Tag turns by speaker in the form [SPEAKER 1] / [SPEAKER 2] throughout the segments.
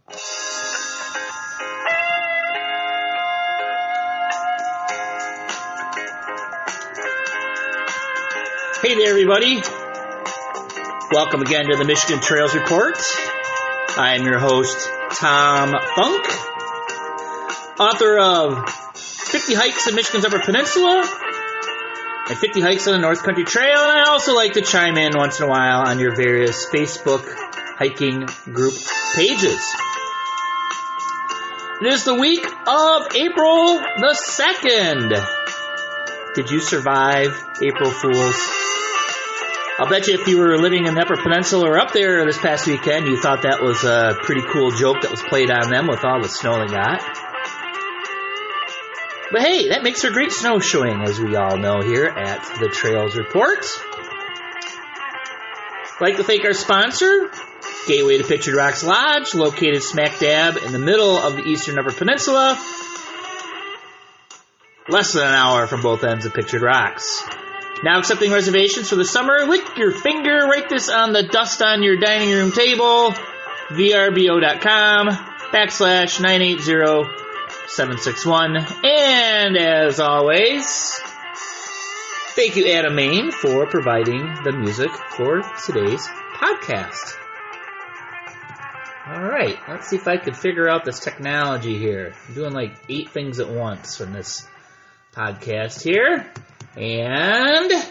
[SPEAKER 1] Hey there, everybody. Welcome again to the Michigan Trails Report. I am your host, Tom Funk, author of 50 Hikes in Michigan's Upper Peninsula and 50 Hikes on the North Country Trail, and I also like to chime in once in a while on your various Facebook hiking group pages. It is the week of April the 2nd. Did you survive April Fools? I'll bet you if you were living in the Upper Peninsula or up there this past weekend, you thought that was a pretty cool joke that was played on them with all the snow they got. But hey, that makes for great snowshoeing, as we all know here at the Trails Report. I'd like to thank our sponsor, Gateway to Pictured Rocks Lodge, located smack dab in the middle of the eastern Upper Peninsula, less than an hour from both ends of Pictured Rocks. Now accepting reservations for the summer. Lick your finger, write this on the dust on your dining room table, vrbo.com/980-761. And as always, thank you, Adam Main, for providing the music for today's podcast. All right, let's see if I can figure out this technology here. I'm doing like 8 things at once in this podcast here. And hey,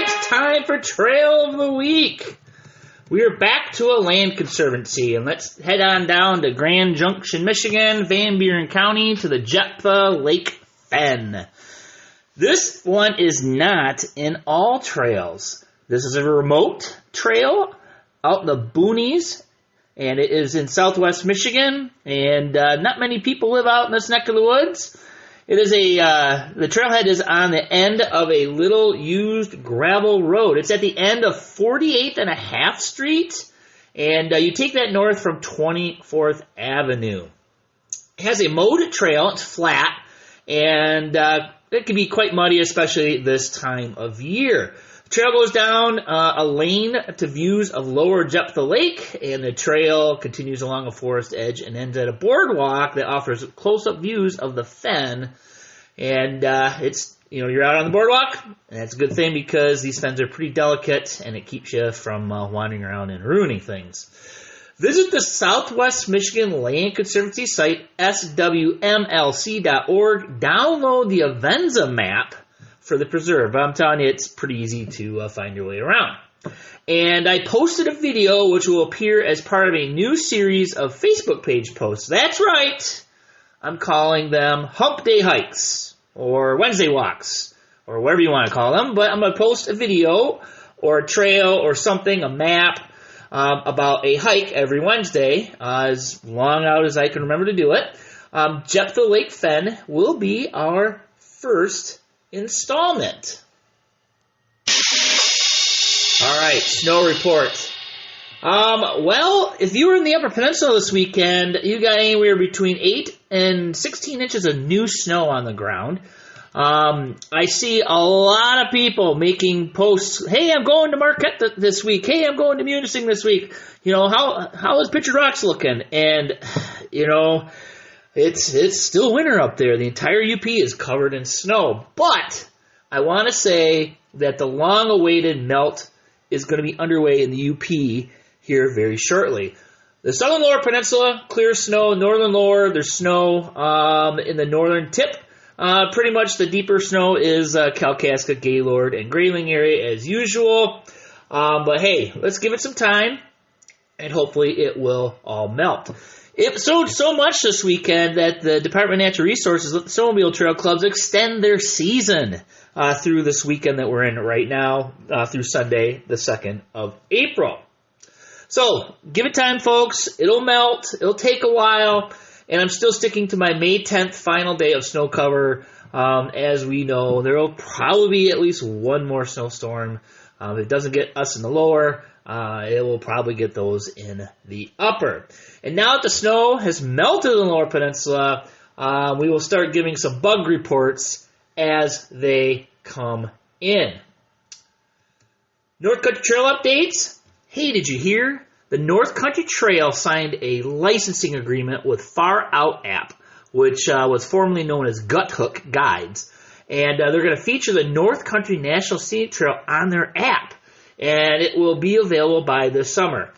[SPEAKER 1] it's time for Trail of the Week. We are back to a land conservancy, and let's head on down to Grand Junction, Michigan, Van Buren County, to the Jeptha Lake Fen. This one is not in all trails. This is a remote trail out in the boonies, and it is in southwest Michigan, and not many people live out in this neck of the woods. It is the trailhead is on the end of a little used gravel road. It's at the end of 48th and a half Street, and you take that north from 24th Avenue. It has a mowed trail. It's flat, and it can be quite muddy, especially this time of year. The trail goes down a lane to views of lower Jeptha Lake, and the trail continues along a forest edge and ends at a boardwalk that offers close-up views of the fen. And it's, you're out on the boardwalk, and that's a good thing because these fens are pretty delicate, and it keeps you from wandering around and ruining things. Visit the Southwest Michigan Land Conservancy site, swmlc.org. Download the Avenza map for the preserve. I'm telling you, it's pretty easy to find your way around. And I posted a video which will appear as part of a new series of Facebook page posts. That's right. I'm calling them Hump Day Hikes or Wednesday Walks or whatever you want to call them. But I'm going to post a video or a trail or something, a map, about a hike every Wednesday, as long out as I can remember to do it. Jeptha Lake Fen will be our first installment. All right, snow report. Well, if you were in the Upper Peninsula this weekend, you got anywhere between 8 and 16 inches of new snow on the ground. I see a lot of people making posts. Hey, I'm going to Marquette this week. Hey, I'm going to Munising this week. How is Pictured Rocks looking? And It's still winter up there. The entire UP is covered in snow. But I want to say that the long-awaited melt is going to be underway in the UP here very shortly. The southern lower peninsula, clear snow. Northern lower, there's snow in the northern tip. Pretty much the deeper snow is Kalkaska, Gaylord, and Grayling area as usual. But hey, let's give it some time, and hopefully it will all melt. It snowed so much this weekend that the Department of Natural Resources let the Snowmobile Trail Clubs extend their season through this weekend that we're in right now, through Sunday, the 2nd of April. So, give it time, folks. It'll melt. It'll take a while. And I'm still sticking to my May 10th final day of snow cover. As we know, there will probably be at least one more snowstorm. If it doesn't get us in the lower, it will probably get those in the upper. And now that the snow has melted in the lower peninsula, we will start giving some bug reports as they come in. North Country Trail updates. Hey, did you hear? the North Country Trail signed a licensing agreement with Far Out app, which was formerly known as Guthook Guides. And they're going to feature the North Country National Scenic Trail on their app. And it will be available by this summer.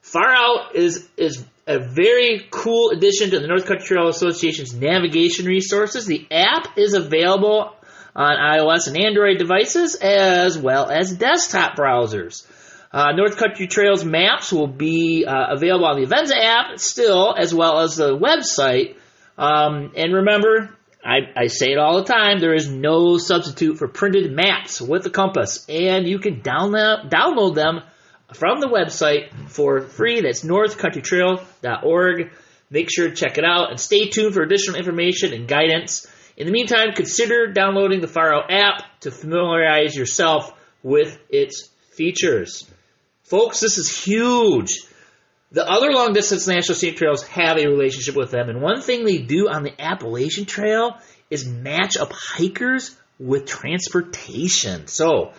[SPEAKER 1] Far Out is a very cool addition to the North Country Trail Association's navigation resources. The app is available on iOS and Android devices as well as desktop browsers. North Country Trails maps will be available on the Avenza app still, as well as the website. And remember, I say it all the time, there is no substitute for printed maps with a compass. And you can download them from the website for free. That's northcountrytrail.org. Make sure to check it out and stay tuned for additional information and guidance. In the meantime, consider downloading the Far Out app to familiarize yourself with its features. Folks, this is huge. The other long-distance National Scenic Trails have a relationship with them, and one thing they do on the Appalachian Trail is match up hikers with transportation. So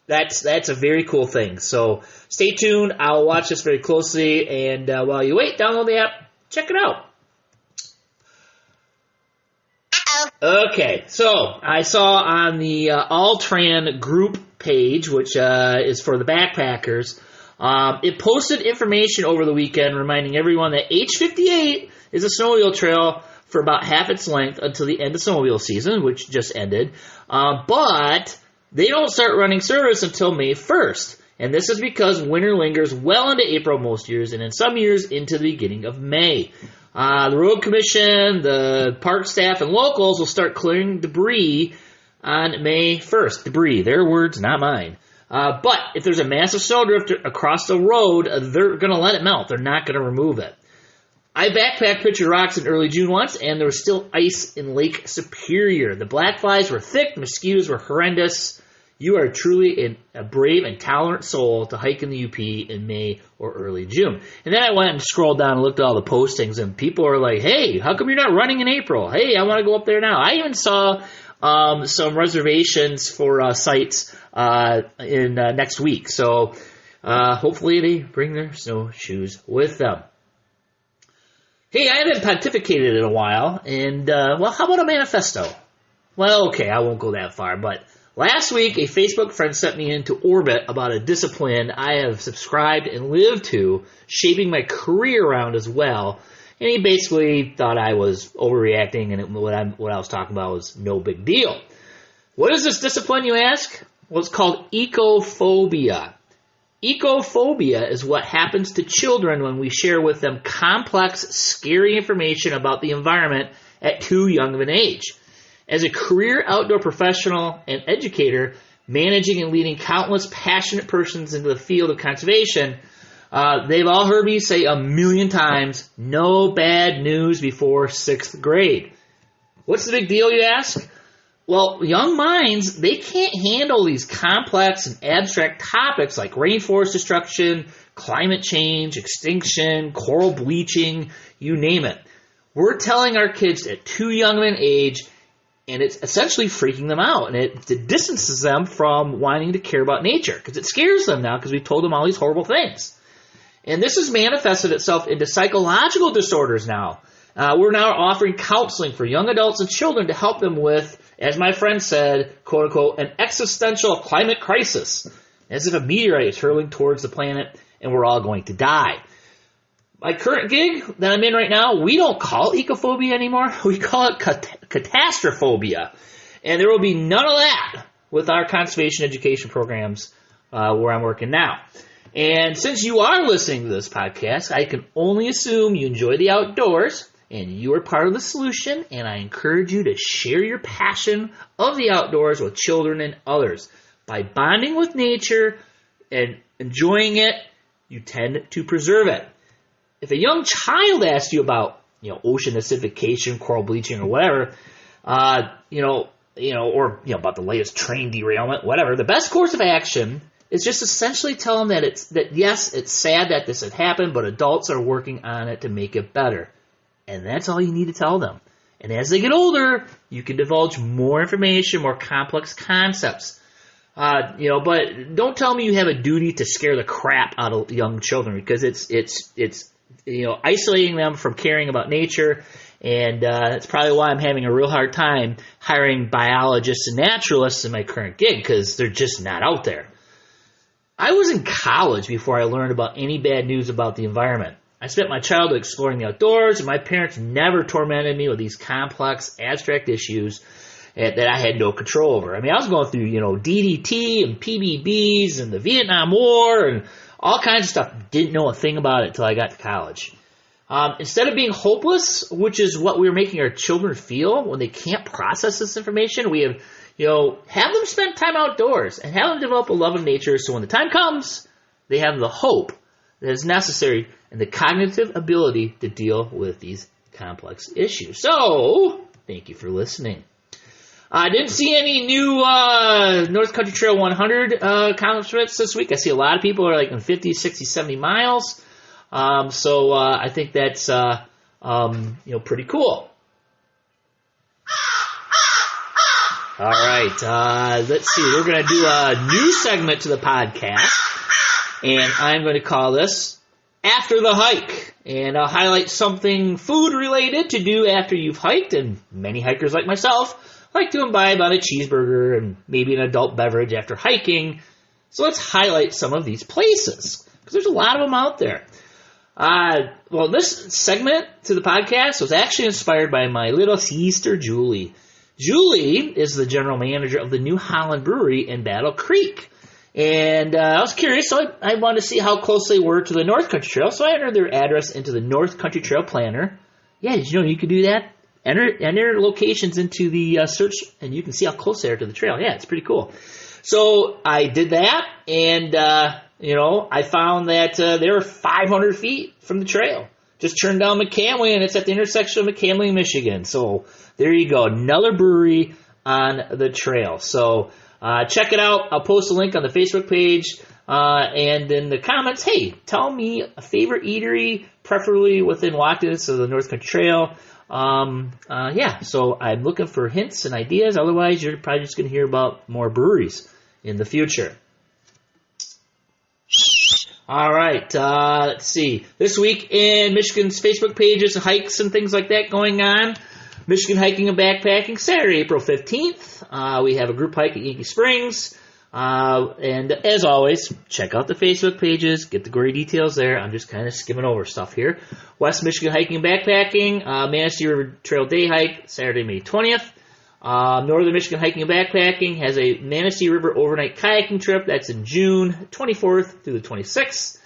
[SPEAKER 1] that's a very cool thing. So stay tuned. I'll watch this very closely, and while you wait, download the app. Check it out. Okay, so I saw on the Altran group page, which is for the backpackers, it posted information over the weekend reminding everyone that H58 is a snowmobile trail for about half its length until the end of snowmobile season, which just ended. But they don't start running service until May 1st. And this is because winter lingers well into April most years, and in some years into the beginning of May. The road commission, the park staff, and locals will start clearing debris on May 1st. Debris, their words, not mine. But if there's a massive snowdrift across the road, they're going to let it melt. They're not going to remove it. I backpacked Pictured Rocks in early June once, and there was still ice in Lake Superior. The black flies were thick, mosquitoes were horrendous. You are truly a brave and tolerant soul to hike in the UP in May or early June. And then I went and scrolled down and looked at all the postings, and people are like, hey, how come you're not running in April? Hey, I want to go up there now. I even saw some reservations for sites in next week. So hopefully they bring their snowshoes with them. Hey, I haven't pontificated in a while, and, well, how about a manifesto? Well, okay, I won't go that far, but last week, a Facebook friend sent me into orbit about a discipline I have subscribed and lived to, shaping my career around as well. And he basically thought I was overreacting, and what I was talking about was no big deal. What is this discipline, you ask? Well, it's called ecophobia. Ecophobia is what happens to children when we share with them complex, scary information about the environment at too young of an age. As a career outdoor professional and educator, managing and leading countless passionate persons into the field of conservation, they've all heard me say a million times, no bad news before 6th grade. What's the big deal, you ask? Well, young minds, they can't handle these complex and abstract topics like rainforest destruction, climate change, extinction, coral bleaching, you name it. We're telling our kids at too young of an age, and it's essentially freaking them out, and it distances them from wanting to care about nature, because it scares them now because we've told them all these horrible things. And this has manifested itself into psychological disorders now. We're now offering counseling for young adults and children to help them with, as my friend said, quote unquote, an existential climate crisis, as if a meteorite is hurling towards the planet and we're all going to die. My current gig that I'm in right now, we don't call it ecophobia anymore. We call it catastrophophobia. And there will be none of that with our conservation education programs where I'm working now. And since you are listening to this podcast, I can only assume you enjoy the outdoors, and you are part of the solution, and I encourage you to share your passion of the outdoors with children and others. By bonding with nature and enjoying it, you tend to preserve it. If a young child asks you about, ocean acidification, coral bleaching, or whatever, or about the latest train derailment, whatever, the best course of action is just essentially tell them yes, it's sad that this had happened, but adults are working on it to make it better. And that's all you need to tell them. And as they get older, you can divulge more information, more complex concepts. But don't tell me you have a duty to scare the crap out of young children, because it's isolating them from caring about nature, and that's probably why I'm having a real hard time hiring biologists and naturalists in my current gig, because they're just not out there. I was in college before I learned about any bad news about the environment. I spent my childhood exploring the outdoors, and my parents never tormented me with these complex, abstract issues that I had no control over. I mean, I was going through, DDT and PBBs and the Vietnam War and all kinds of stuff. Didn't know a thing about it until I got to college. Instead of being hopeless, which is what we were making our children feel when they can't process this information, we have, have them spend time outdoors and have them develop a love of nature, so when the time comes, they have the hope that is necessary and the cognitive ability to deal with these complex issues. So, thank you for listening. I didn't see any new North Country Trail 100 accomplishments this week. I see a lot of people are like in 50, 60, 70 miles. So I think that's pretty cool. All right, let's see. We're going to do a new segment to the podcast, and I'm going to call this After the Hike. And I'll highlight something food-related to do after you've hiked, and many hikers like myself like to imbibe on a cheeseburger and maybe an adult beverage after hiking. So let's highlight some of these places, because there's a lot of them out there. This segment to the podcast was actually inspired by my little sister, Julie. Julie is the general manager of the New Holland Brewery in Battle Creek. And I was curious, so I wanted to see how close they were to the North Country Trail, so I entered their address into the North Country Trail Planner. Yeah, did you know you could do that? Enter locations into the search, and you can see how close they are to the trail. Yeah, it's pretty cool. So I did that, and I found that they were 500 feet from the trail. Just turned down McCamley, and it's at the intersection of McCamley and Michigan. So there you go, another brewery on the trail. So check it out. I'll post a link on the Facebook page, and in the comments, hey, tell me a favorite eatery, preferably within walking distance of the North Country Trail. So I'm looking for hints and ideas. Otherwise, you're probably just going to hear about more breweries in the future. All right, let's see. This week in Michigan's Facebook pages, hikes and things like that going on. Michigan Hiking and Backpacking, Saturday, April 15th. We have a group hike at Yankee Springs. And as always, check out the Facebook pages, get the gory details there. I'm just kind of skimming over stuff here. West Michigan Hiking and Backpacking, Manistee River Trail Day Hike, Saturday, May 20th. Northern Michigan Hiking and Backpacking has a Manistee River overnight kayaking trip. That's in June 24th through the 26th.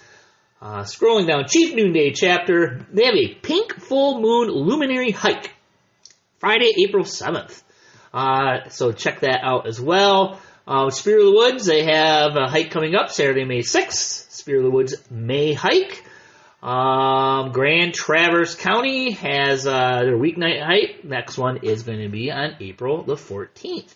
[SPEAKER 1] Scrolling down, Chief Noonday chapter, they have a pink full moon luminary hike, Friday, April 7th. So check that out as well. Spear of the Woods, they have a hike coming up Saturday, May 6th. Spear of the Woods May hike. Grand Traverse County has their weeknight hike. Next one is going to be on April the 14th.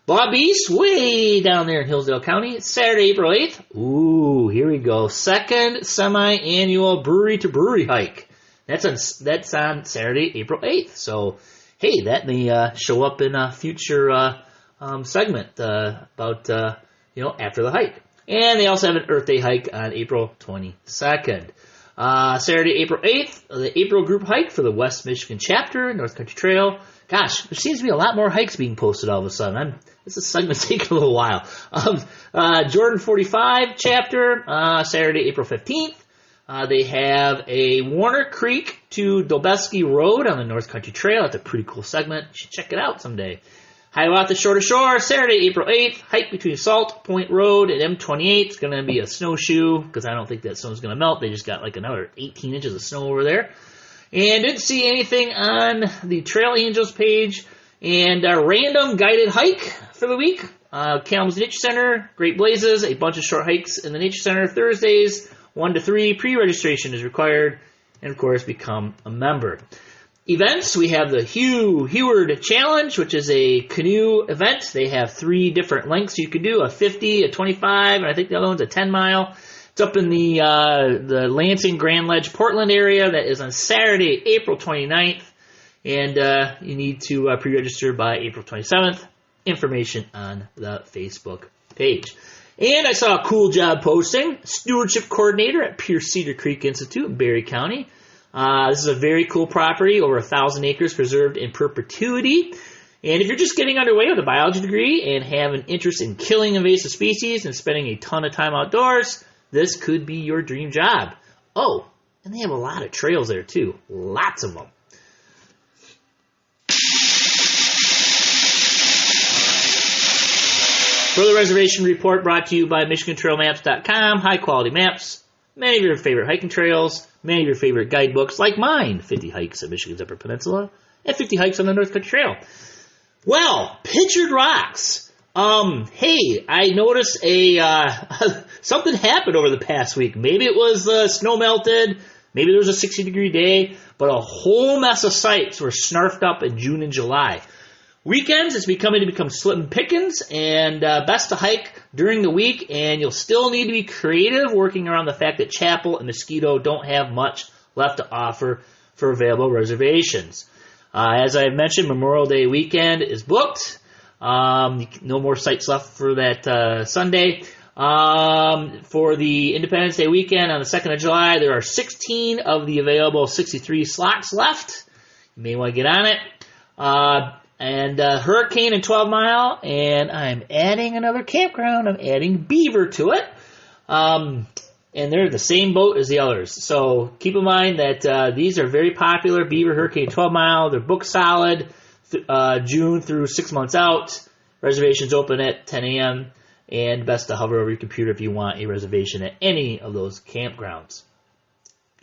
[SPEAKER 1] Bob East, way down there in Hillsdale County, Saturday, April 8th. Ooh, here we go. Second semi-annual brewery to brewery hike. That's on Saturday, April 8th. So, hey, that may show up in a future segment about after the hike. And they also have an Earth Day hike on April 22nd. Saturday, April 8th, the April group hike for the West Michigan chapter, North Country Trail. Gosh, there seems to be a lot more hikes being posted all of a sudden. This segment's taking a little while. Jordan 45 chapter, Saturday, April 15th. They have a Warner Creek to Dolbeski Road on the North Country Trail. That's a pretty cool segment. You should check it out someday. Hiawatha Shore to Shore, Saturday, April 8th. Hike between Salt Point Road and M28. It's going to be a snowshoe because I don't think that snow's going to melt. They just got like another 18 inches of snow over there. And didn't see anything on the Trail Angels page. And a random guided hike for the week. Kalamazoo Nature Center, Great Blazes, a bunch of short hikes in the Nature Center Thursdays, 1 to 3. Pre-registration is required. And, of course, become a member. Events, we have the Hugh Heward Challenge, which is a canoe event. They have 3 different lengths you can do, a 50, a 25, and I think the other one's a 10-mile. It's up in the Lansing, Grand Ledge, Portland area. That is on Saturday, April 29th. And you need to pre-register by April 27th. Information on the Facebook page. And I saw a cool job posting, stewardship coordinator at Pierce Cedar Creek Institute in Barry County. This is a very cool property, over 1,000 acres preserved in perpetuity. And if you're just getting underway with a biology degree and have an interest in killing invasive species and spending a ton of time outdoors, this could be your dream job. Oh, and they have a lot of trails there too. Lots of them. For the reservation report, brought to you by MichiganTrailMaps.com. High quality maps, many of your favorite hiking trails, many of your favorite guidebooks, like mine, 50 Hikes at Michigan's Upper Peninsula, and 50 Hikes on the North Country Trail. Well, Pictured Rocks. Hey, I noticed something happened over the past week. Maybe it was snow melted, maybe there was a 60-degree day, but a whole mess of sites were snarfed up in June and July. Weekends, it's become slim pickings, and best to hike during the week, and you'll still need to be creative working around the fact that Chapel and Mosquito don't have much left to offer for available reservations. As I mentioned, Memorial Day weekend is booked. No more sites left for that Sunday. For the Independence Day weekend on the 2nd of July, there are 16 of the available 63 slots left. You may want to get on it. And Hurricane and 12 Mile, and I'm adding another campground. I'm adding Beaver to it. And they're the same boat as the others. So keep in mind that these are very popular. Beaver, Hurricane, 12 Mile. They're booked solid June through 6 months out. Reservations open at 10 a.m. And best to hover over your computer if you want a reservation at any of those campgrounds.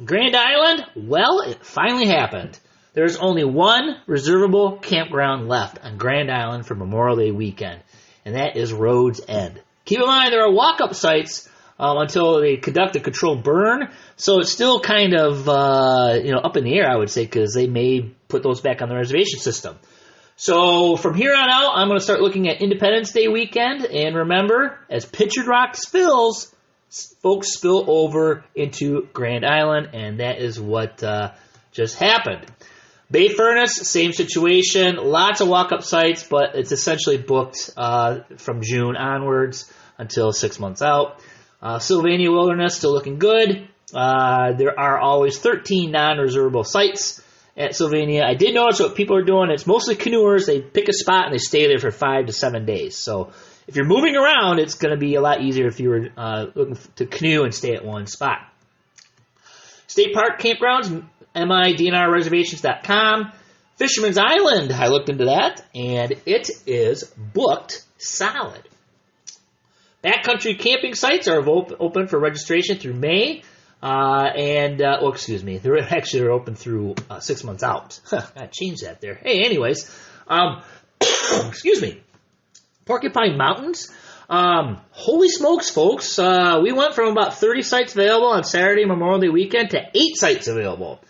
[SPEAKER 1] Grand Island, well, it finally happened. There's only one reservable campground left on Grand Island for Memorial Day weekend, and that is Rhodes End. Keep in mind there are walk-up sites until they conduct a controlled burn, so it's still kind of up in the air, I would say, because they may put those back on the reservation system. So from here on out, I'm going to start looking at Independence Day weekend, and remember, as Pictured Rock spills, folks spill over into Grand Island, and that is what just happened. Bay Furnace, same situation. Lots of walk-up sites, but it's essentially booked from June onwards until 6 months out. Sylvania Wilderness, still looking good. There are always 13 non-reservable sites at Sylvania. I did notice what people are doing. It's mostly canoers. They pick a spot and they stay there for 5 to 7 days. So if you're moving around, it's going to be a lot easier if you were looking to canoe and stay at one spot. State Park Campgrounds, MIDNRreservations.com. Fisherman's Island, I looked into that, and it is booked solid. Backcountry camping sites are open for registration through May, they're open through 6 months out. Gotta change that there. Hey, anyways, excuse me. Porcupine Mountains. Holy smokes, folks. We went from about 30 sites available on Saturday, Memorial Day weekend, to 8 sites available.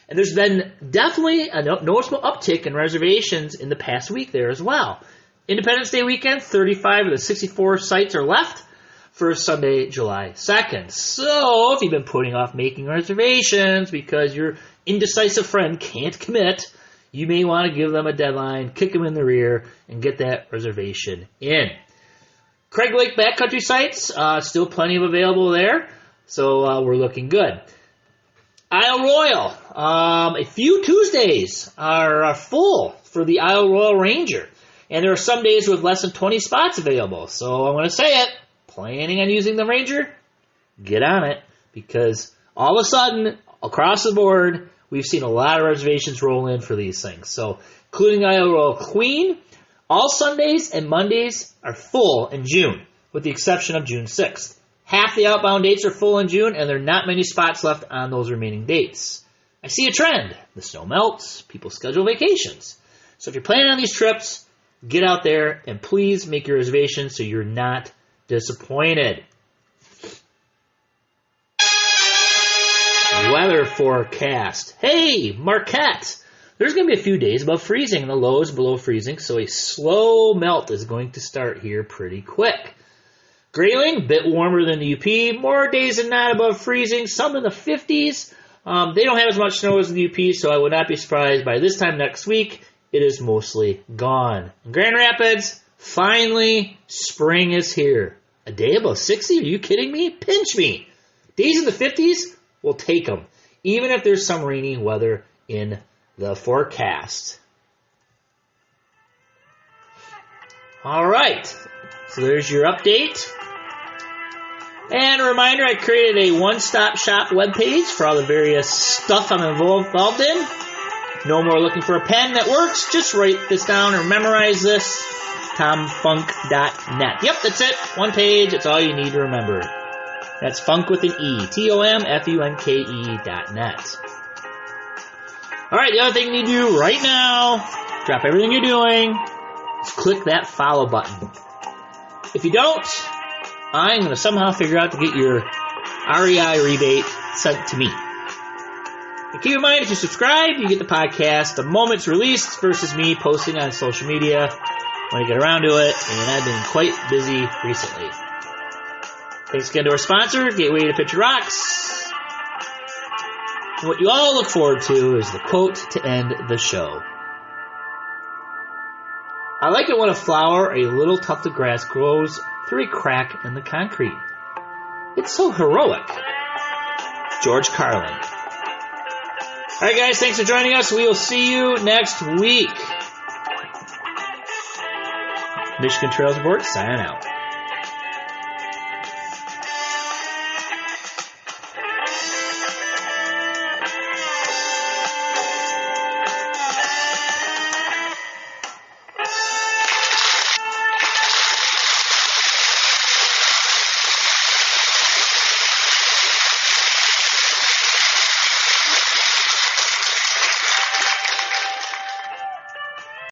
[SPEAKER 1] And there's been definitely a noticeable uptick in reservations in the past week there as well. Independence Day weekend, 35 of the 64 sites are left for Sunday, July 2nd. So if you've been putting off making reservations because your indecisive friend can't commit, you may want to give them a deadline, kick them in the rear, and get that reservation in. Craig Lake backcountry sites, still plenty of available there, so we're looking good. Isle Royal, a few Tuesdays are full for the Isle Royal Ranger, and there are some days with less than 20 spots available. So I'm going to say it, planning on using the Ranger, get on it, because all of a sudden, across the board, we've seen a lot of reservations roll in for these things. So including Isle Royal Queen, all Sundays and Mondays are full in June, with the exception of June 6th. Half the outbound dates are full in June, and there are not many spots left on those remaining dates. I see a trend. The snow melts. People schedule vacations. So if you're planning on these trips, get out there and please make your reservations so you're not disappointed. Weather forecast. Hey, Marquette. There's going to be a few days above freezing and the lows below freezing, so a slow melt is going to start here pretty quick. Grayling, bit warmer than the UP, more days than not above freezing, some in the 50s. They don't have as much snow as the UP, so I would not be surprised by this time next week, it is mostly gone. In Grand Rapids, Finally, spring is here. A day above 60? Are you kidding me? Pinch me. Days in the 50s? We'll take them. Even if there's some rainy weather in the forecast. All right. So there's your update. And a reminder, I created a one-stop shop webpage for all the various stuff I'm involved in. No more looking for a pen that works. Just write this down or memorize this. TomFunk.net. Yep, that's it. One page. That's all you need to remember. That's funk with an E. TomFunke.net. All right, the other thing you need to do right now, drop everything you're doing, is click that follow button. If you don't, I'm going to somehow figure out to get your REI rebate sent to me. And keep in mind, if you subscribe, you get the podcast the moment it's released versus me posting on social media when I get around to it, and I've been quite busy recently. Thanks again to our sponsor, Gateway to Picture Rocks. And what you all look forward to is the quote to end the show. I like it when a flower, a little tuft of grass, grows through a crack in the concrete. It's so heroic. George Carlin. All right, guys, thanks for joining us. We will see you next week. Michigan Trails Report, signing out.